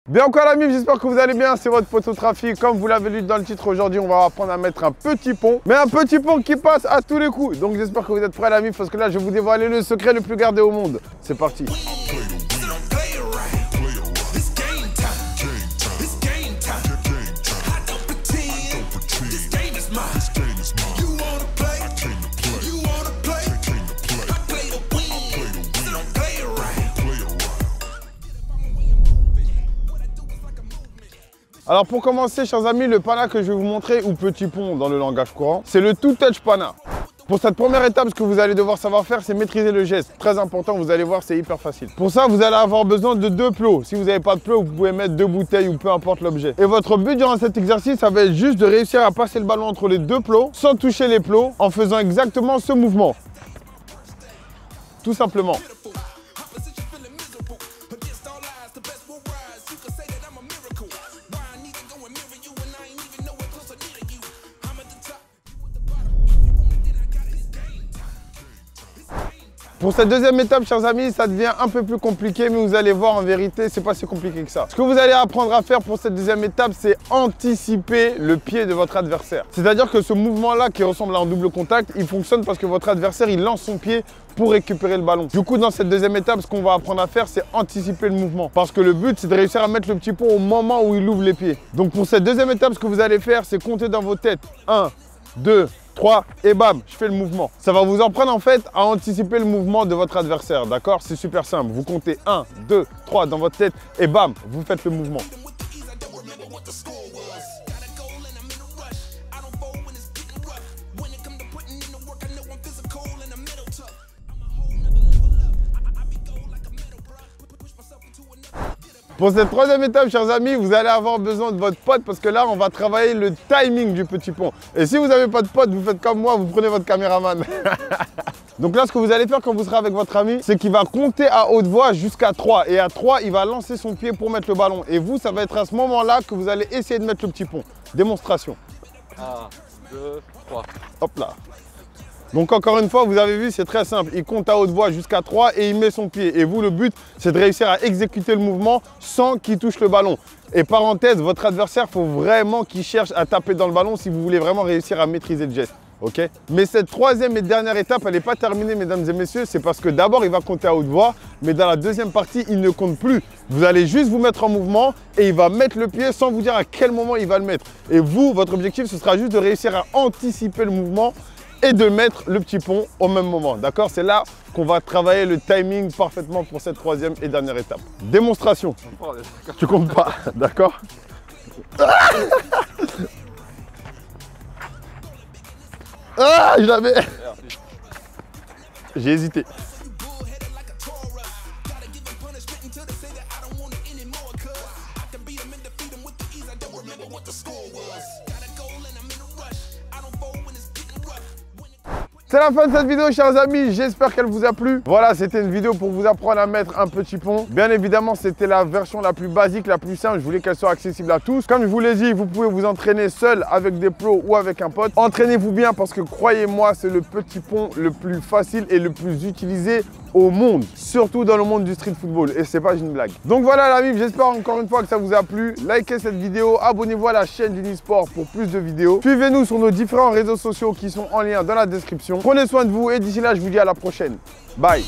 Bien encore la mif, j'espère que vous allez bien, c'est votre poteau Trafic. Comme vous l'avez lu dans le titre, aujourd'hui on va apprendre à mettre un petit pont. Mais un petit pont qui passe à tous les coups. Donc j'espère que vous êtes prêts la mif, parce que là je vais vous dévoiler le secret le plus gardé au monde. C'est parti. Alors pour commencer, chers amis, le pana que je vais vous montrer, ou petit pont dans le langage courant, c'est le two-touch pana. Pour cette première étape, ce que vous allez devoir savoir faire, c'est maîtriser le geste. Très important, vous allez voir, c'est hyper facile. Pour ça, vous allez avoir besoin de 2 plots. Si vous n'avez pas de plot, vous pouvez mettre 2 bouteilles ou peu importe l'objet. Et votre but durant cet exercice, ça va être juste de réussir à passer le ballon entre les 2 plots sans toucher les plots en faisant exactement ce mouvement. Tout simplement. Pour cette deuxième étape, chers amis, ça devient un peu plus compliqué, mais vous allez voir, en vérité, c'est pas si compliqué que ça. Ce que vous allez apprendre à faire pour cette deuxième étape, c'est anticiper le pied de votre adversaire. C'est-à-dire que ce mouvement-là, qui ressemble à un double contact, il fonctionne parce que votre adversaire, il lance son pied pour récupérer le ballon. Du coup, dans cette deuxième étape, ce qu'on va apprendre à faire, c'est anticiper le mouvement. Parce que le but, c'est de réussir à mettre le petit pont au moment où il ouvre les pieds. Donc pour cette deuxième étape, ce que vous allez faire, c'est compter dans vos têtes. 1, 2, 3 et bam, je fais le mouvement. Ça va vous apprendre en fait à anticiper le mouvement de votre adversaire, d'accord? C'est super simple. Vous comptez 1, 2, 3 dans votre tête et bam, vous faites le mouvement. Pour cette troisième étape, chers amis, vous allez avoir besoin de votre pote parce que là, on va travailler le timing du petit pont. Et si vous n'avez pas de pote, vous faites comme moi, vous prenez votre caméraman. Donc là, ce que vous allez faire quand vous serez avec votre ami, c'est qu'il va compter à haute voix jusqu'à 3. Et à 3, il va lancer son pied pour mettre le ballon. Et vous, ça va être à ce moment-là que vous allez essayer de mettre le petit pont. Démonstration. 1, 2, 3. Hop là. Donc encore une fois, vous avez vu, c'est très simple. Il compte à haute voix jusqu'à 3 et il met son pied. Et vous, le but, c'est de réussir à exécuter le mouvement sans qu'il touche le ballon. Et parenthèse, votre adversaire, il faut vraiment qu'il cherche à taper dans le ballon si vous voulez vraiment réussir à maîtriser le geste. Ok? Mais cette troisième et dernière étape, elle n'est pas terminée, mesdames et messieurs. C'est parce que d'abord, il va compter à haute voix, mais dans la deuxième partie, il ne compte plus. Vous allez juste vous mettre en mouvement et il va mettre le pied sans vous dire à quel moment il va le mettre. Et vous, votre objectif, ce sera juste de réussir à anticiper le mouvement et de mettre le petit pont au même moment, d'accord? C'est là qu'on va travailler le timing parfaitement pour cette troisième et dernière étape. Démonstration. Tu comptes pas, d'accord? Ah, je l'avais. J'ai hésité. C'est la fin de cette vidéo, chers amis, j'espère qu'elle vous a plu. Voilà, c'était une vidéo pour vous apprendre à mettre un petit pont. Bien évidemment, c'était la version la plus basique, la plus simple. Je voulais qu'elle soit accessible à tous. Comme je vous l'ai dit, vous pouvez vous entraîner seul avec des pros ou avec un pote. Entraînez-vous bien parce que croyez-moi, c'est le petit pont le plus facile et le plus utilisé au monde, surtout dans le monde du street football, et c'est pas une blague. Donc voilà la mif, j'espère encore une fois que ça vous a plu. Likez cette vidéo, abonnez-vous à la chaîne d'Unisport pour plus de vidéos. Suivez-nous sur nos différents réseaux sociaux qui sont en lien dans la description. Prenez soin de vous et d'ici là, je vous dis à la prochaine. Bye.